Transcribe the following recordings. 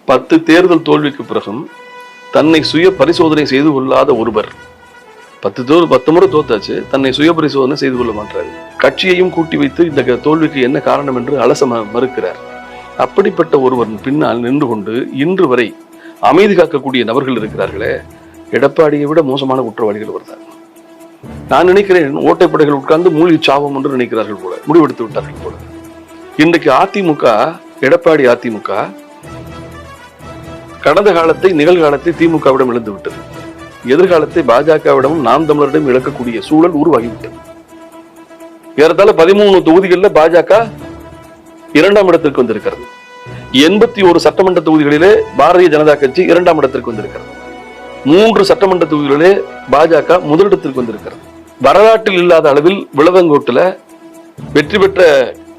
10 தேர்தல் தோல்விக்கு பிறகும் தன்னை சுய பரிசோதனை செய்து கொள்ளாத ஒருவர் 10 முறை தோத்தாச்சு, தன்னை சுய பரிசோதனை செய்து கொள்ள மாட்டாரு. கட்சியையும் கூட்டி வைத்து இந்த தோல்விக்கு என்ன காரணம் என்று அலச மறுக்கிறார். அப்படிப்பட்ட ஒருவர் பின்னால் நின்று கொண்டு இன்று வரை அமைதி காக்கக்கூடிய நபர்கள் இருக்கிறார்களே, எடப்பாடியை விட மோசமான குற்றவாளிகள் வருகிறார். நான் நினைக்கிறேன் ஓட்டைப்படைகள் உட்கார்ந்து மூழ்கி சாவம் என்று நினைக்கிறார்கள் போல, முடிவெடுத்து விட்டார்கள் போல. இன்றைக்கு அதிமுக, எடப்பாடி அதிமுக கடந்த காலத்தை, நிகழ்காலத்தை திமுகவிடம் இழந்து விட்டது. எதிர்காலத்தை பாஜகவிடமும் நாம் தமிழரிடம் இழக்கக்கூடிய சூழல் உருவாகிவிட்டது. ஏறத்தாழ 13 தொகுதிகளில் பாஜக 2ஆம் இடத்திற்கு வந்திருக்கிறது. 81 சட்டமன்ற தொகுதிகளிலே பாரதிய ஜனதா கட்சி 2ஆம் இடத்திற்கு வந்திருக்கிறது. 3 சட்டமன்ற தொகுதிகளிலே பாஜக முதலிடத்திற்கு வந்திருக்கிறது. வரலாற்றில் இல்லாத அளவில் விளவங்கோட்டில் வெற்றி பெற்ற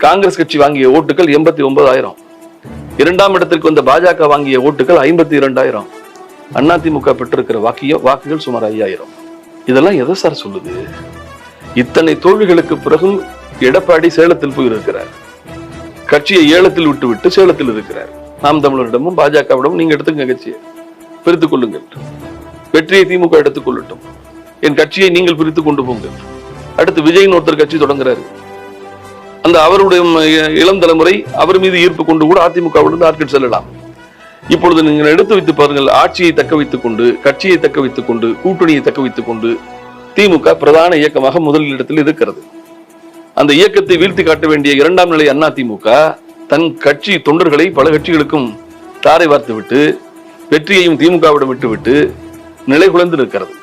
காங்கிரஸ் கட்சி வாங்கிய ஓட்டுகள் 89,000. 2ஆம் இடத்திற்கு வந்த பாஜக வாங்கிய ஓட்டுகள் 52,000. அதிமுக பெற்றிருக்கிற வாக்குகள் சுமார் 5,000. இதெல்லாம் எதை சார் சொல்லுது? இத்தனை தோல்விகளுக்கு பிறகும் எடப்பாடி சேலத்தில் போயிருக்கிறார். கட்சியை ஏலத்தில் விட்டு சேலத்தில் இருக்கிறார். நாம் தமிழரிடமும் பாஜகவிடமும் நீங்க எடுத்துங்க, கட்சியை பிரித்துக் கொள்ளுங்கள், வெற்றியை திமுக எடுத்துக் கொள்ளட்டும், என் கட்சியை நீங்கள் பிரித்து கொண்டு போங்கள். அடுத்து விஜயின் ஒருத்தர் கட்சி தொடங்குறாரு. அந்த அவருடைய இளம் தலைமுறை அவர் மீது ஈர்ப்பு கொண்டு கூட அதிமுகவிலிருந்து ஆட்கள் செல்லலாம். இப்பொழுது நீங்கள் எடுத்து வைத்து பாருங்கள், ஆட்சியை தக்க வைத்துக் கொண்டு, கட்சியை தக்க வைத்துக் கொண்டு, கூட்டணியை தக்க வைத்துக் கொண்டு திமுக பிரதான இயக்கமாக முதலிடத்தில் இருக்கிறது. அந்த இயக்கத்தை வீழ்த்தி காட்ட வேண்டிய 2ஆம் நிலை அதிமுக தன் கட்சி தொண்டர்களை பல கட்சிகளுக்கும் தாரை வார்த்து விட்டு வெற்றியையும் திமுகவிடம் விட்டுவிட்டு நிலை குலைந்து இருக்கிறது.